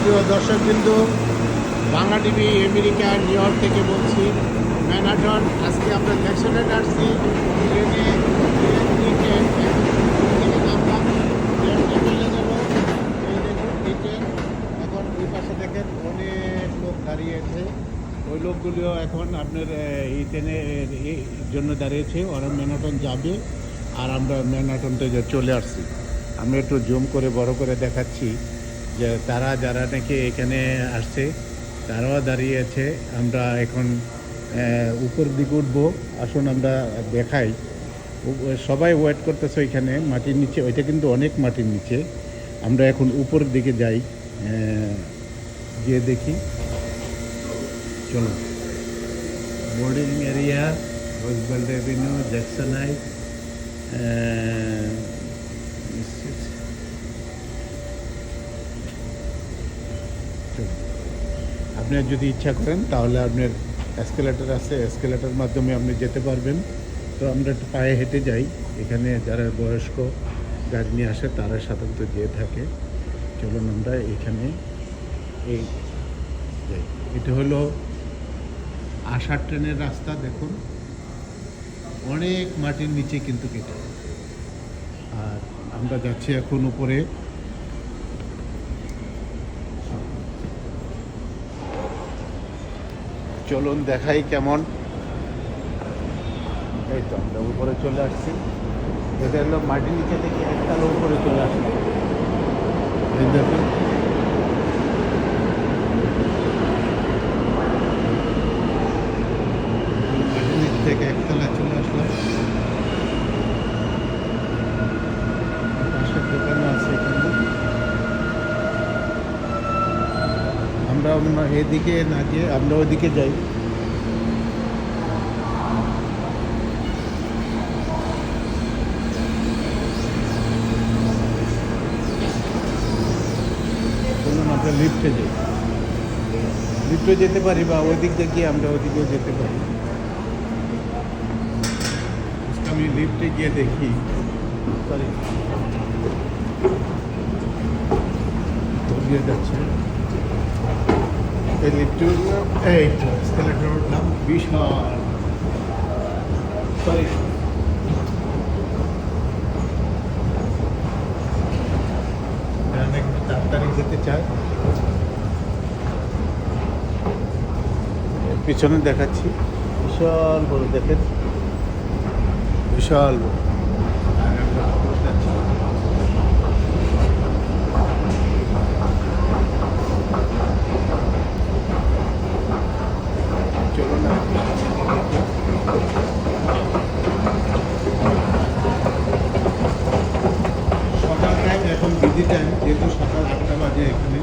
প্রিয় দর্শকবৃন্দ, Bangla TV America New York থেকে বলছি। ম্যানহাটন আজকে আমরা জ্যাকসনে আসছি ট্রেনে। এখন ওই পাশে দেখেন অনেক লোক দাঁড়িয়েছে। ওই লোকগুলিও এখন আপনার এই ট্রেনের এই জন্য দাঁড়িয়েছে, ওরা ম্যানহাটন যাবে। আর আমরা ম্যানহাটন থেকে চলে আসছি। আমি একটু জুম করে বড় করে দেখাচ্ছি যে তারা যারা নাকি এখানে আসছে তারাও দাঁড়িয়েছে। আমরা এখন উপর দিকে উঠবো, আসুন আমরা দেখাই। সবাই ওয়েট করতেছে ওইখানে মাটির নিচে, ওইটা কিন্তু অনেক মাটির নিচে। আমরা এখন উপর দিকে যাই, গিয়ে দেখি। চলো, বোর্ডিং এরিয়া, রোজভেল্ট এভিনিউ, জ্যাকসনাইট। আপনার যদি ইচ্ছা করেন তাহলে আপনার এসকেলেটর আছে, এসকেলেটর মাধ্যমে আপনি যেতে পারবেন। তো আমরা একটু পায়ে হেঁটে যাই। এখানে যারা বয়স্ক গাড়ি নিয়ে আসে তারা সাধারণত যেয়ে থাকে। চলুন আমরা এখানে এই যাই। এটা হলো আসার ট্রেনের রাস্তা। দেখুন অনেক মাটির নিচে কিন্তু কেটে। আর আমরা যাচ্ছি এখন উপরে। চলুন দেখাই কেমন। এই তো আমরা উপরে চলে আসছি। এটা হলো মাটির নিচে থেকে একতলা উপরে চলে আসলাম। এই দেখুন, মাটির নিচ থেকে একতলা চলে আসলাম। পাশের দোকানও আছে এখানে। আমরা এদিকে না গিয়ে আমরা ওইদিকে যাই। চলুন আমরা লিফটে যাই। লিফটে যেতে পারি বা ওই দিক দিয়ে গিয়ে আমরা ওইদিকেও যেতে পারি। আমি লিফটে গিয়ে দেখি। সরি, যাচ্ছে এই লিফটে। এই তো এসকেলেটর উঠলাম। বিশাল, সরি, একটু তাড়াতাড়ি যেতে চাই। পিছনে দেখাচ্ছি, বিশাল বড়, দেখেন বিশাল বড়। আর আমরা যাচ্ছি। চলুন সকাল টাইম, এখন বিজি টাইম, যেহেতু সকাল 8টা বাজে এখানে।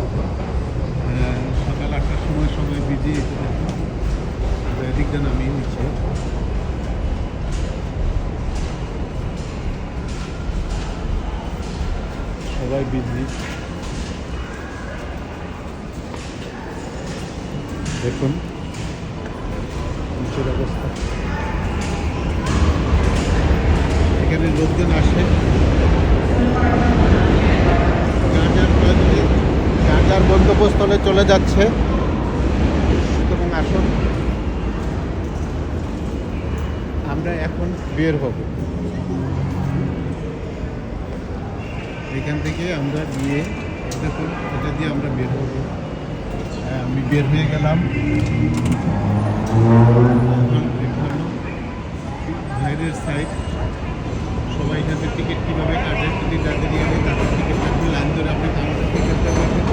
সকাল 8টার সময় সবাই বিজি। এদিকটা নামিয়ে নিচ্ছে। সবাই বিজি। দেখুন নিচের অবস্থা। এখানে লোকজন আসে, যার যার গন্তব্যস্থলে চলে যাচ্ছে। এবং আসুন আমরা এখন বের হব। এখান থেকে আমরা গিয়ে দেখুন এটা দিয়ে আমরা বের হব। আমি বের হয়ে গেলাম। বাইরের সাইড সবাই এখান থেকে টিকিট কীভাবে কাটে, যদি যাদের গেলে তাদের টিকিট কাটবে, লাইন ধরে আপনি কাউন্টার করতে পারবেন।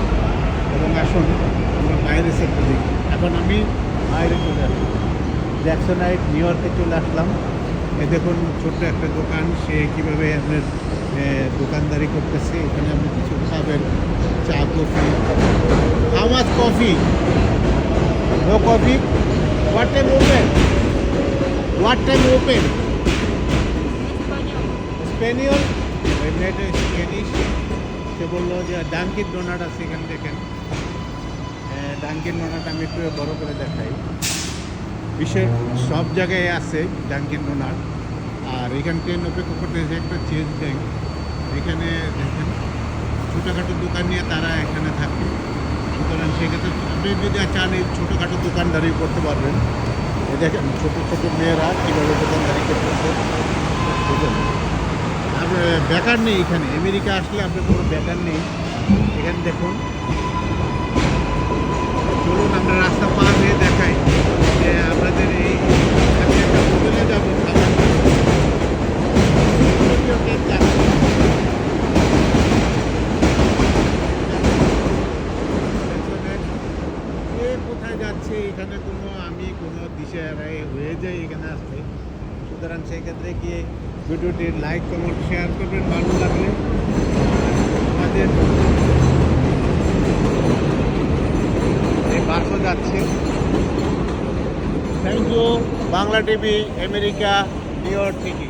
এবং আসুন আমরা বাইরের সাইডটা দেখি। এখন আমি বাইরে চলে আসলাম, জ্যাকসনাইট নিউ ইয়র্কে চলে আসলাম। এ দেখুন ছোট্ট একটা দোকান, সে কীভাবে আপনার দোকানদারি করতেছে। এখানে আপনি কিছু খাবেন, চা, coffee. How much coffee? No coffee? What time open? What time open? Spaniel, মেয়েটা স্পেনিশ। সে বললো যে ডাঙ্কিন ডোনাট আছে এখানে। দেখেন ডাঙ্কিন ডোনাট আমি একটু বড় করে দেখাই। বিশ্বের সব জায়গায় আছে ডাঙ্কিন ডোনাট। আর এখান ট্রেন অপেক্ষা করতেছে একটা চেঞ্জ ব্যাংক। এখানে দেখেন ছোটোখাটো দোকান নিয়ে তারা এখানে থাকে। সেক্ষেত্রে আপনি যদি চান এই ছোটোখাটো দোকানদারি করতে পারবেন। এই দেখেন ছোটো ছোটো মেয়েরা কীভাবে দোকানদারি করতেছে, বুঝলেন। আর বেকার নেই এখানে, আমেরিকা আসলে আপনার কোনো বেকার নেই। এখানে দেখুন, চলুন আমরা রাস্তা পার হয়ে দেখাই যে আপনাদের এই আমি একটা হোটেলে যাবো খাবার জন্য। কে কোথায় যাচ্ছে এখানে কোনো দিশেহারাই হয়ে যায় এখানে আসলে। সুতরাং সেক্ষেত্রে গিয়ে ভিডিওটি লাইক কমেন্ট শেয়ার করবেন ভালো লাগলে। আমাদের এই বাসও যাচ্ছে। Thank you Bangla TV, America, New York থেকে।